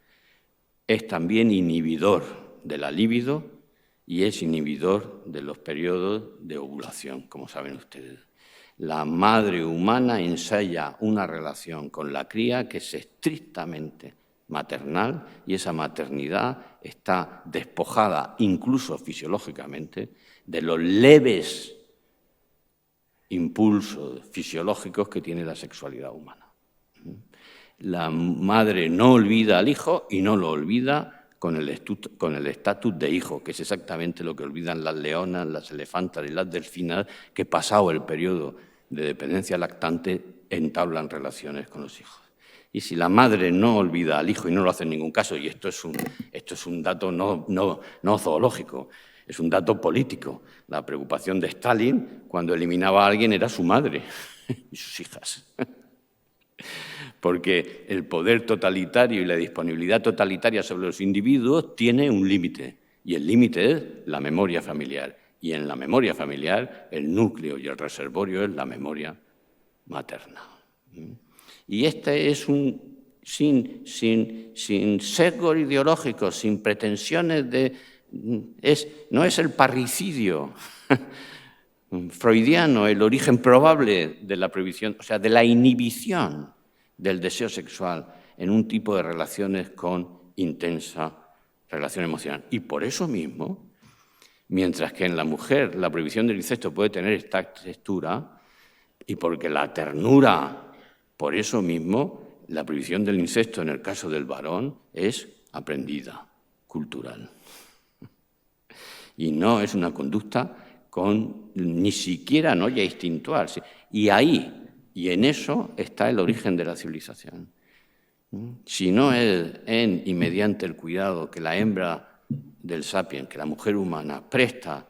es también inhibidor de la libido y es inhibidor de los periodos de ovulación, como saben ustedes. La madre humana ensaya una relación con la cría que es estrictamente maternal y esa maternidad está despojada, incluso fisiológicamente, de los leves impulsos fisiológicos que tiene la sexualidad humana. La madre no olvida al hijo y no lo olvida con el estatus de hijo, que es exactamente lo que olvidan las leonas, las elefantas y las delfinas, que pasado el periodo de dependencia lactante entablan relaciones con los hijos. Y si la madre no olvida al hijo y no lo hace en ningún caso, y esto es un dato no zoológico, es un dato político. La preocupación de Stalin cuando eliminaba a alguien era su madre y sus hijas. Porque el poder totalitario y la disponibilidad totalitaria sobre los individuos tiene un límite, y el límite es la memoria familiar. Y en la memoria familiar el núcleo y el reservorio es la memoria materna. Y este es sin sesgos ideológicos, sin pretensiones no es el parricidio freudiano el origen probable de la prohibición, o sea, de la inhibición del deseo sexual en un tipo de relaciones con intensa relación emocional. Y por eso mismo, mientras que en la mujer la prohibición del incesto puede tener esta textura, y porque la ternura, por eso mismo, la prohibición del incesto en el caso del varón es aprendida, cultural. Y no es una conducta ni siquiera ya instintual. Y ahí, y en eso está el origen de la civilización. Si no es en y mediante el cuidado que la hembra del sapiens, que la mujer humana, presta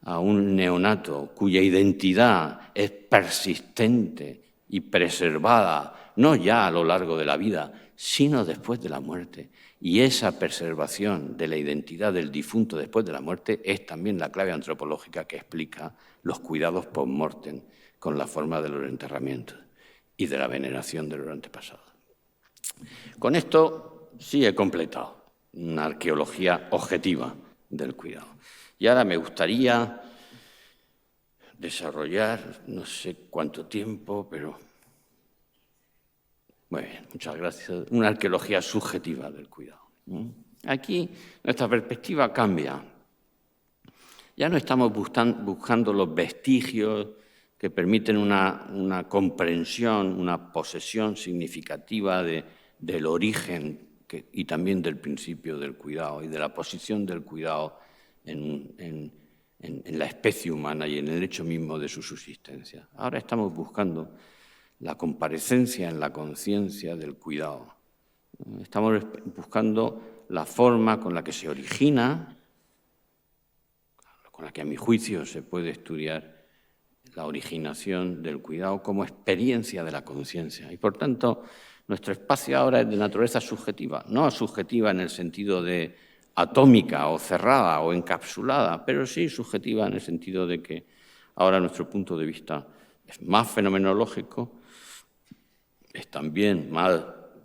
a un neonato cuya identidad es persistente y preservada, no ya a lo largo de la vida, sino después de la muerte. Y esa preservación de la identidad del difunto después de la muerte es también la clave antropológica que explica los cuidados post-mortem con la forma de los enterramientos y de la veneración de los antepasados. Con esto sí he completado una arqueología objetiva del cuidado. Y ahora me gustaría desarrollar, no sé cuánto tiempo, pero muy bien, muchas gracias, una arqueología subjetiva del cuidado. Aquí nuestra perspectiva cambia. Ya no estamos buscando los vestigios que permiten una comprensión, una posesión significativa del origen y también del principio del cuidado y de la posición del cuidado en la especie humana y en el hecho mismo de su subsistencia. Ahora estamos buscando la comparecencia en la conciencia del cuidado. Estamos buscando la forma con la que se origina, con la que a mi juicio se puede estudiar la originación del cuidado como experiencia de la conciencia. Y, por tanto, nuestro espacio ahora es de naturaleza subjetiva, no subjetiva en el sentido de atómica o cerrada o encapsulada, pero sí subjetiva en el sentido de que ahora nuestro punto de vista es más fenomenológico, es también más,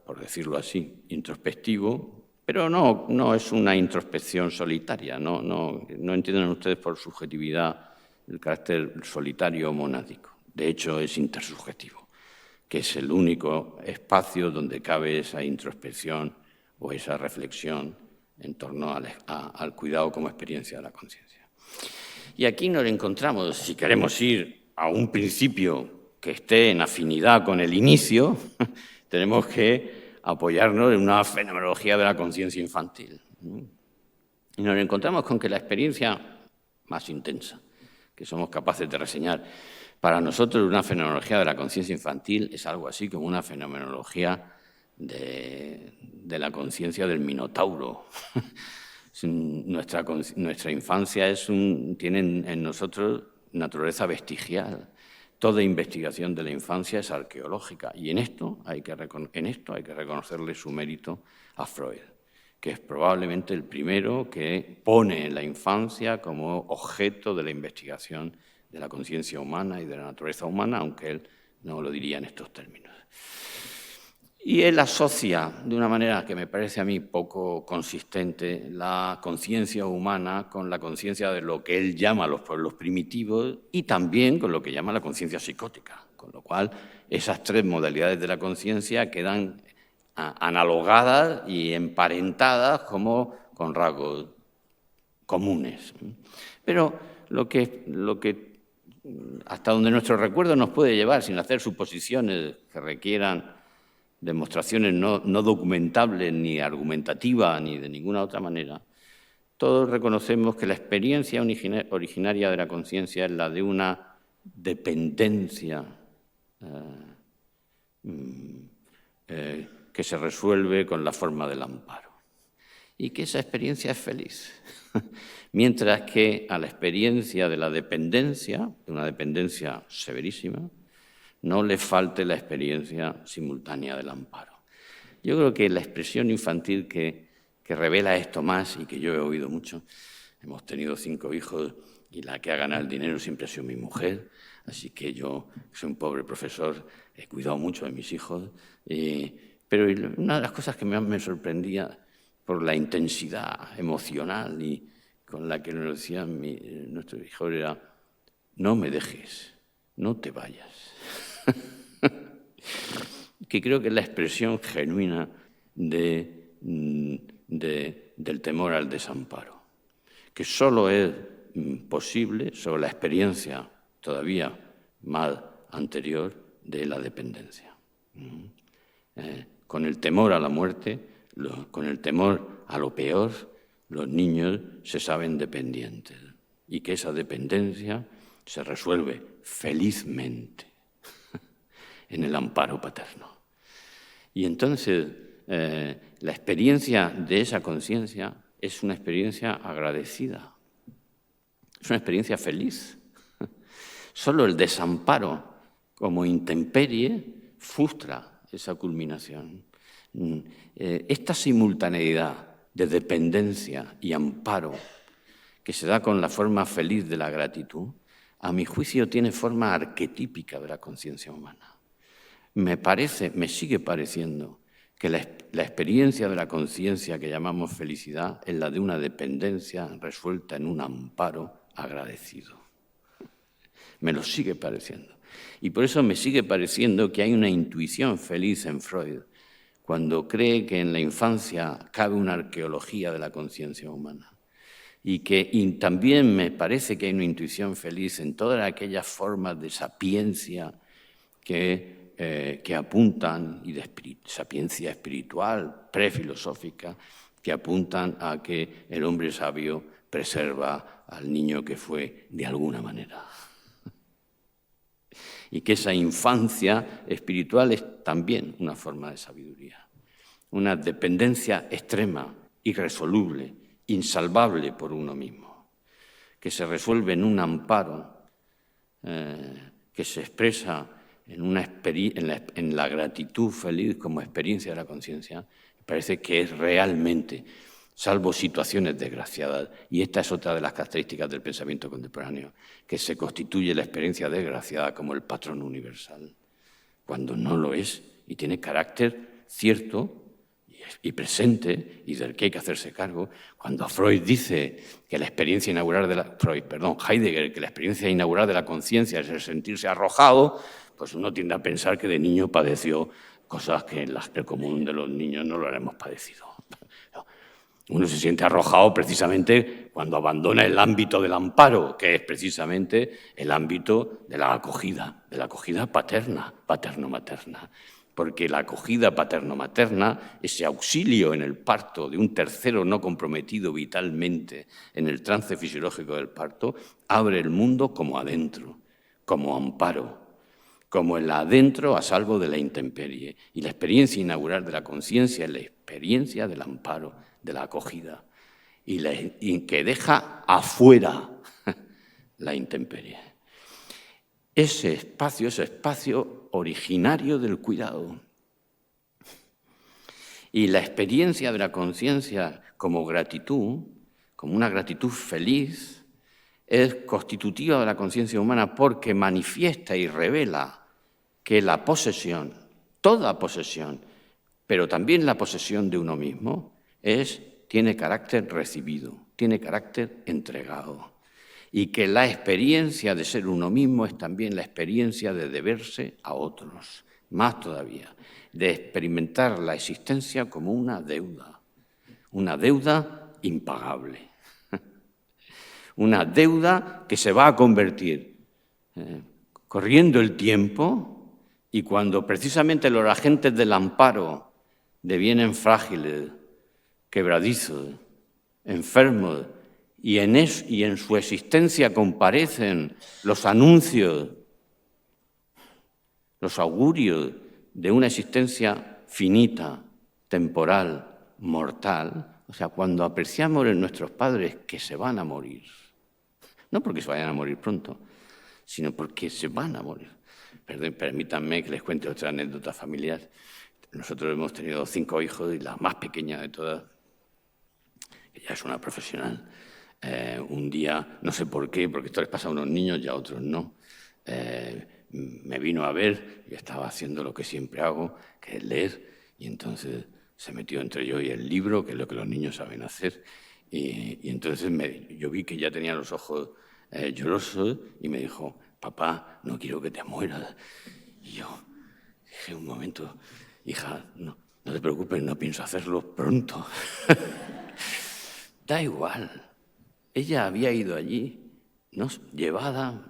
por decirlo así, introspectivo, pero no es una introspección solitaria, no entienden ustedes por subjetividad el carácter solitario o monádico. De hecho, es intersubjetivo, que es el único espacio donde cabe esa introspección o esa reflexión en torno al cuidado como experiencia de la conciencia. Y aquí nos encontramos, si queremos ir a un principio que esté en afinidad con el inicio, tenemos que apoyarnos en una fenomenología de la conciencia infantil. Y nos encontramos con que la experiencia más intensa que somos capaces de reseñar para nosotros una fenomenología de la conciencia infantil es algo así como una fenomenología de la conciencia del Minotauro. Nuestra infancia tiene en nosotros naturaleza vestigial. Toda investigación de la infancia es arqueológica y en esto hay que reconocerle su mérito a Freud, que es probablemente el primero que pone la infancia como objeto de la investigación de la conciencia humana y de la naturaleza humana, aunque él no lo diría en estos términos. Y él asocia, de una manera que me parece a mí poco consistente, la conciencia humana con la conciencia de lo que él llama los pueblos primitivos y también con lo que llama la conciencia psicótica, con lo cual esas tres modalidades de la conciencia quedan analogadas y emparentadas como con rasgos comunes. Pero lo que hasta donde nuestro recuerdo nos puede llevar, sin hacer suposiciones que requieran demostraciones no documentables ni argumentativas ni de ninguna otra manera, todos reconocemos que la experiencia originaria de la conciencia es la de una dependencia que se resuelve con la forma del amparo y que esa experiencia es feliz, mientras que a la experiencia de la dependencia, de una dependencia severísima, no le falte la experiencia simultánea del amparo. Yo creo que la expresión infantil que revela esto más y que yo he oído mucho, hemos tenido 5 hijos y la que ha ganado el dinero siempre ha sido mi mujer, así que yo soy un pobre profesor, he cuidado mucho de mis hijos, pero una de las cosas que más me sorprendía por la intensidad emocional y con la que nos decían nuestros hijos era: no me dejes, no te vayas. Que creo que es la expresión genuina del temor al desamparo, que solo es posible sobre la experiencia todavía más anterior de la dependencia. Con el temor a la muerte, con el temor a lo peor, los niños se saben dependientes y que esa dependencia se resuelve felizmente en el amparo paterno. Y entonces la experiencia de esa conciencia es una experiencia agradecida, es una experiencia feliz. Solo el desamparo como intemperie frustra esa culminación. Esta simultaneidad de dependencia y amparo que se da con la forma feliz de la gratitud, a mi juicio tiene forma arquetípica de la conciencia humana. Me sigue pareciendo que la experiencia de la conciencia que llamamos felicidad es la de una dependencia resuelta en un amparo agradecido. Me lo sigue pareciendo. Y por eso me sigue pareciendo que hay una intuición feliz en Freud cuando cree que en la infancia cabe una arqueología de la conciencia humana. Y también me parece que hay una intuición feliz en todas aquellas formas de sapiencia que apuntan, y de sapiencia espiritual, prefilosófica, que apuntan a que el hombre sabio preserva al niño que fue de alguna manera. Y que esa infancia espiritual es también una forma de sabiduría, una dependencia extrema, irresoluble, insalvable por uno mismo, que se resuelve en un amparo que se expresa en la gratitud feliz como experiencia de la conciencia, me parece que es realmente, salvo situaciones desgraciadas, y esta es otra de las características del pensamiento contemporáneo, que se constituye la experiencia desgraciada como el patrón universal, cuando no lo es y tiene carácter cierto y presente y del que hay que hacerse cargo. Cuando Freud dice que la experiencia inaugural de Heidegger, que la experiencia inaugural de la conciencia es el sentirse arrojado, pues uno tiende a pensar que de niño padeció cosas que en el común de los niños no lo habremos padecido. Uno se siente arrojado precisamente cuando abandona el ámbito del amparo, que es precisamente el ámbito de la acogida paterna, paterno-materna. Porque la acogida paterno-materna, ese auxilio en el parto de un tercero no comprometido vitalmente en el trance fisiológico del parto, abre el mundo como adentro, como amparo, como el adentro a salvo de la intemperie. Y la experiencia inaugural de la conciencia es la experiencia del amparo, de la acogida, y que deja afuera la intemperie. Ese espacio originario del cuidado. Y la experiencia de la conciencia como gratitud, como una gratitud feliz, es constitutiva de la conciencia humana porque manifiesta y revela que la posesión, toda posesión, pero también la posesión de uno mismo, tiene carácter recibido, tiene carácter entregado. Y que la experiencia de ser uno mismo es también la experiencia de deberse a otros, más todavía, de experimentar la existencia como una deuda impagable, una deuda que se va a convertir corriendo el tiempo y cuando precisamente los agentes del amparo devienen frágiles, quebradizos, enfermos, y en su existencia comparecen los anuncios, los augurios de una existencia finita, temporal, mortal. O sea, cuando apreciamos en nuestros padres que se van a morir, no porque se vayan a morir pronto, sino porque se van a morir. Permítanme que les cuente otra anécdota familiar. Nosotros hemos tenido 5 hijos y la más pequeña de todas, que ya es una profesional, un día, no sé por qué, porque esto les pasa a unos niños y a otros no, me vino a ver, yo estaba haciendo lo que siempre hago, que es leer, y entonces se metió entre yo y el libro, que es lo que los niños saben hacer, y entonces yo vi que ya tenía los ojos llorosos y me dijo, papá, no quiero que te mueras. Y yo dije, un momento, hija, no te preocupes, no pienso hacerlo pronto. Da igual. Ella había ido allí, ¿no?, llevada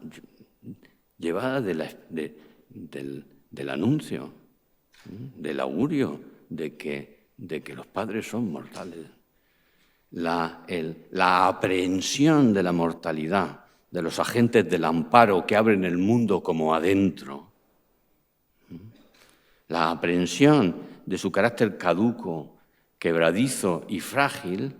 del anuncio, del augurio de que los padres son mortales. La aprehensión de la mortalidad, de los agentes del amparo que abren el mundo como adentro, la aprehensión de su carácter caduco, quebradizo y frágil,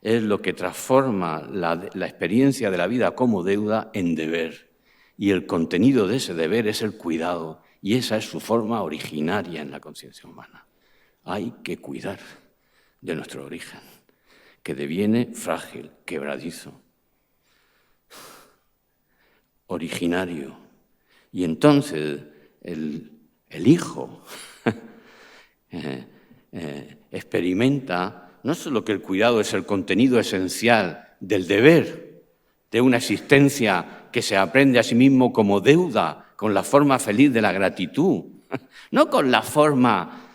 es lo que transforma la experiencia de la vida como deuda en deber. Y el contenido de ese deber es el cuidado, y esa es su forma originaria en la conciencia humana. Hay que cuidar de nuestro origen, que deviene frágil, quebradizo, originario. Y entonces el hijo experimenta no solo que el cuidado es el contenido esencial del deber, de una existencia que se aprende a sí mismo como deuda, con la forma feliz de la gratitud, no con la forma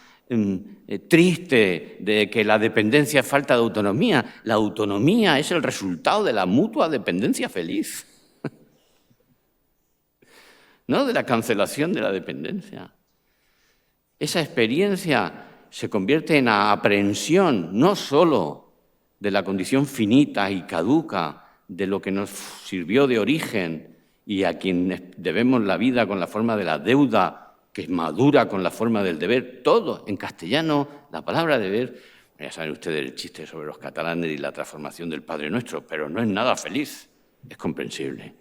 triste de que la dependencia es falta de autonomía. La autonomía es el resultado de la mutua dependencia feliz, no de la cancelación de la dependencia. Esa experiencia se convierte en la aprehensión no solo de la condición finita y caduca de lo que nos sirvió de origen y a quien debemos la vida con la forma de la deuda, que madura con la forma del deber, todo. En castellano, la palabra deber, ya saben ustedes el chiste sobre los catalanes y la transformación del Padre Nuestro, pero no es nada feliz, es comprensible.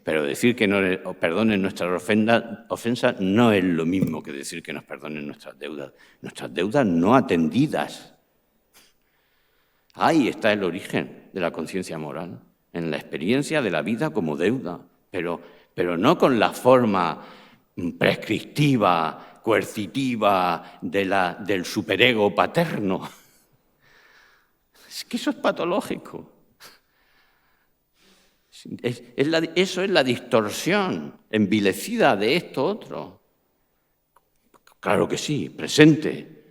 Pero decir que nos perdonen nuestras ofensas no es lo mismo que decir que nos perdonen nuestras deudas no atendidas. Ahí está el origen de la conciencia moral, en la experiencia de la vida como deuda, pero no con la forma prescriptiva, coercitiva del superego paterno. Es que eso es patológico. Eso es la distorsión envilecida de esto otro. Claro que sí, presente,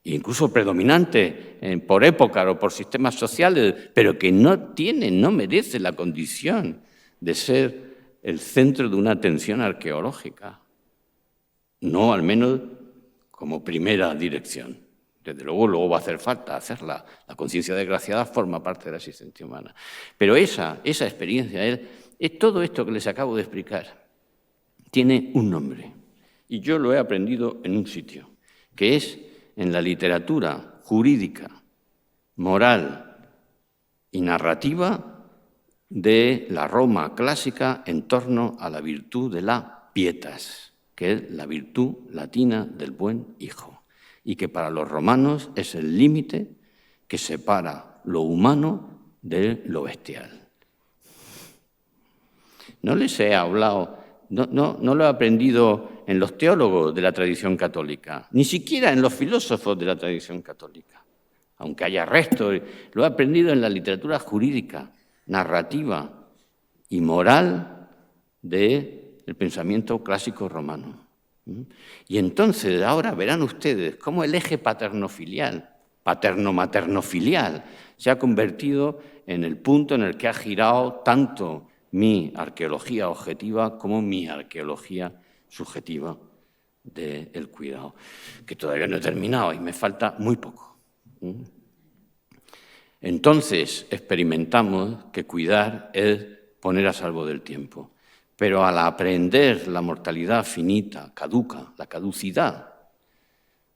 incluso predominante por época o por sistemas sociales, pero que no merece la condición de ser el centro de una atención arqueológica. No, al menos como primera dirección. Desde luego va a hacer falta hacerla. La conciencia desgraciada forma parte de la existencia humana. Pero esa experiencia, es todo esto que les acabo de explicar, tiene un nombre. Y yo lo he aprendido en un sitio, que es en la literatura jurídica, moral y narrativa de la Roma clásica en torno a la virtud de la pietas, que es la virtud latina del buen hijo, y que para los romanos es el límite que separa lo humano de lo bestial. No les he hablado, no lo he aprendido en los teólogos de la tradición católica, ni siquiera en los filósofos de la tradición católica, aunque haya restos, lo he aprendido en la literatura jurídica, narrativa y moral del pensamiento clásico romano. Y entonces ahora verán ustedes cómo el eje paterno-filial, paterno-materno-filial, se ha convertido en el punto en el que ha girado tanto mi arqueología objetiva como mi arqueología subjetiva del cuidado, que todavía no he terminado y me falta muy poco. Entonces experimentamos que cuidar es poner a salvo del tiempo. Pero al aprender la mortalidad finita, caduca, la caducidad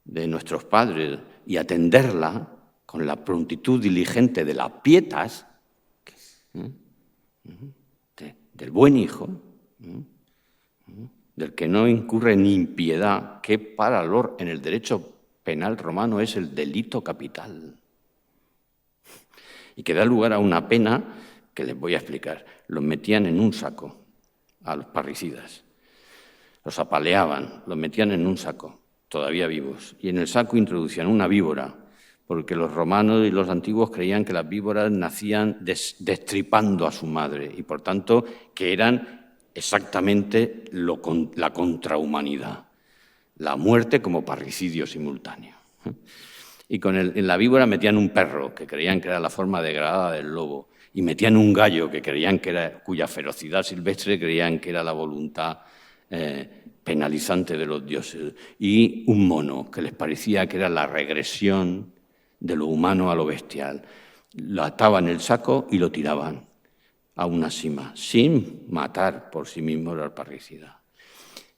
de nuestros padres y atenderla con la prontitud diligente de la pietas, del buen hijo, del que no incurre en impiedad, que en el derecho penal romano es el delito capital, y que da lugar a una pena que les voy a explicar. Los metían en un saco a los parricidas, los apaleaban, los metían en un saco, todavía vivos, y en el saco introducían una víbora, porque los romanos y los antiguos creían que las víboras nacían destripando a su madre y, por tanto, que eran exactamente la contrahumanidad, la muerte como parricidio simultáneo. Y en la víbora metían un perro, que creían que era la forma degradada del lobo, y metían un gallo, cuya ferocidad silvestre creían que era la voluntad penalizante de los dioses, y un mono, que les parecía que era la regresión de lo humano a lo bestial. Lo ataban en el saco y lo tiraban a una sima, sin matar por sí mismo al parricida.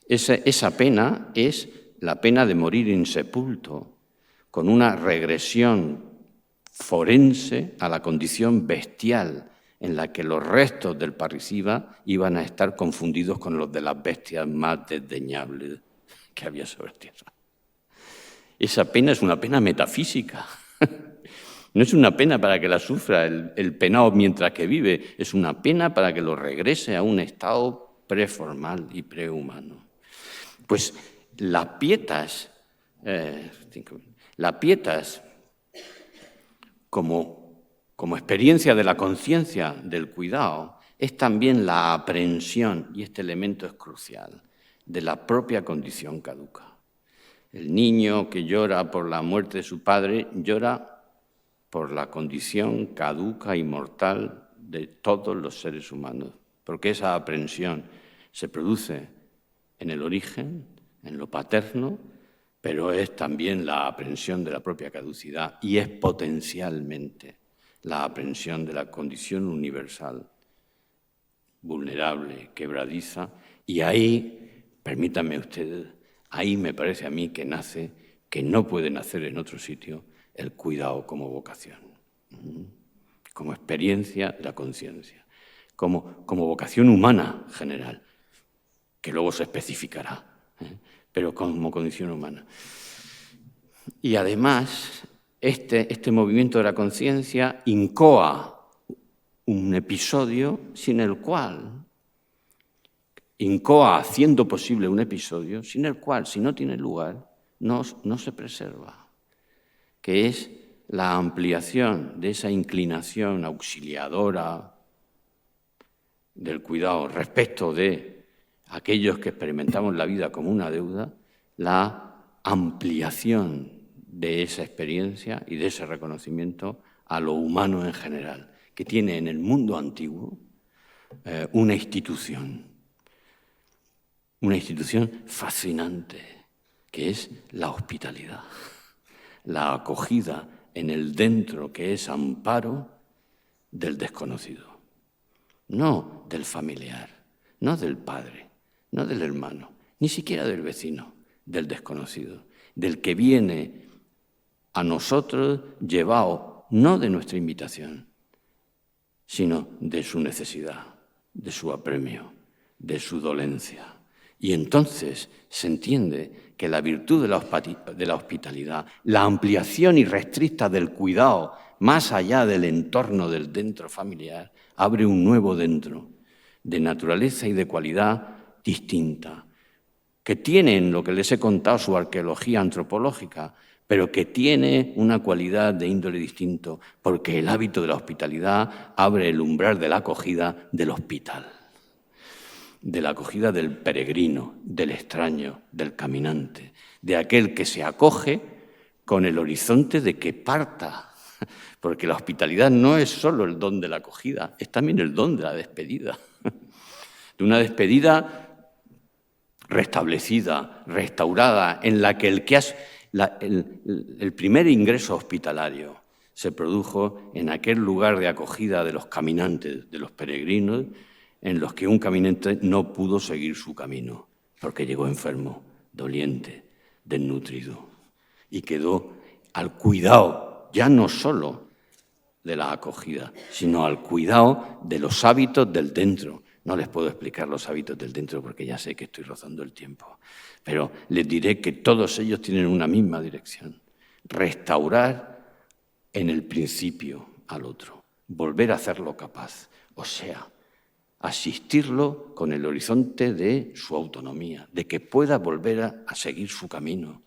Esa pena es la pena de morir insepulto, con una regresión forense a la condición bestial en la que los restos del parricida iban a estar confundidos con los de las bestias más desdeñables que había sobre tierra. Esa pena es una pena metafísica. No es una pena para que la sufra el penado mientras que vive, es una pena para que lo regrese a un estado preformal y prehumano. Pues la pietas como experiencia de la conciencia del cuidado, es también la aprehensión, y este elemento es crucial, de la propia condición caduca. El niño que llora por la muerte de su padre llora por la condición caduca y mortal de todos los seres humanos, porque esa aprehensión se produce en el origen, en lo paterno, pero es también la aprehensión de la propia caducidad y es potencialmente la aprehensión de la condición universal, vulnerable, quebradiza, y ahí, permítanme ustedes, ahí me parece a mí que nace, que no puede nacer en otro sitio, el cuidado como vocación, como experiencia de la conciencia. como vocación humana general, que luego se especificará, pero como condición humana. Y además, este movimiento de la conciencia incoa un episodio sin el cual, incoa haciendo posible un episodio sin el cual, si no tiene lugar, no se preserva, que es la ampliación de esa inclinación auxiliadora del cuidado respecto de aquellos que experimentamos la vida como una deuda, la ampliación de esa experiencia y de ese reconocimiento a lo humano en general, que tiene en el mundo antiguo una institución fascinante, que es la hospitalidad, la acogida en el dentro, que es amparo del desconocido, no del familiar, no del padre, no del hermano, ni siquiera del vecino, del desconocido, del que viene a nosotros llevado no de nuestra invitación, sino de su necesidad, de su apremio, de su dolencia. Y entonces se entiende que la virtud de la hospitalidad, la ampliación irrestricta del cuidado más allá del entorno del dentro familiar, abre un nuevo dentro de naturaleza y de cualidad distinta, que tiene en lo que les he contado su arqueología antropológica, pero que tiene una cualidad de índole distinto, porque el hábito de la hospitalidad abre el umbral de la acogida del hospital, de la acogida del peregrino, del extraño, del caminante, de aquel que se acoge con el horizonte de que parta, porque la hospitalidad no es solo el don de la acogida, es también el don de la despedida, de una despedida restablecida, restaurada, en la que el primer ingreso hospitalario se produjo en aquel lugar de acogida de los caminantes, de los peregrinos, en los que un caminante no pudo seguir su camino, porque llegó enfermo, doliente, desnutrido, y quedó al cuidado, ya no solo de la acogida, sino al cuidado de los hábitos del dentro. No les puedo explicar los hábitos del dentro porque ya sé que estoy rozando el tiempo, pero les diré que todos ellos tienen una misma dirección: restaurar en el principio al otro, volver a hacerlo capaz, o sea, asistirlo con el horizonte de su autonomía, de que pueda volver a seguir su camino.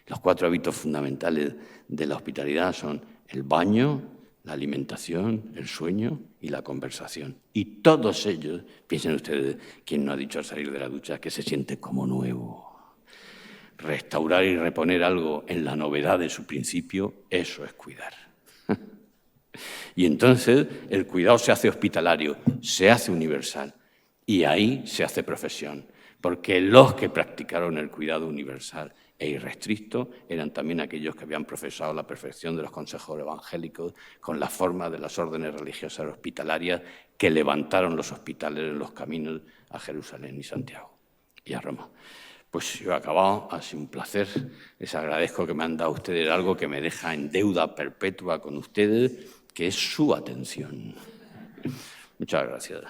Los 4 hábitos fundamentales de la hospitalidad son el baño, la alimentación, el sueño y la conversación. Y todos ellos, piensen ustedes, ¿quién no ha dicho al salir de la ducha que se siente como nuevo? Restaurar y reponer algo en la novedad de su principio, eso es cuidar. Y entonces el cuidado se hace hospitalario, se hace universal, y ahí se hace profesión, porque los que practicaron el cuidado universal e irrestricto eran también aquellos que habían profesado la perfección de los consejos evangélicos con la forma de las órdenes religiosas hospitalarias que levantaron los hospitales en los caminos a Jerusalén y Santiago y a Roma. Pues yo he acabado, ha sido un placer, les agradezco que me han dado ustedes algo que me deja en deuda perpetua con ustedes, que es su atención. Muchas gracias.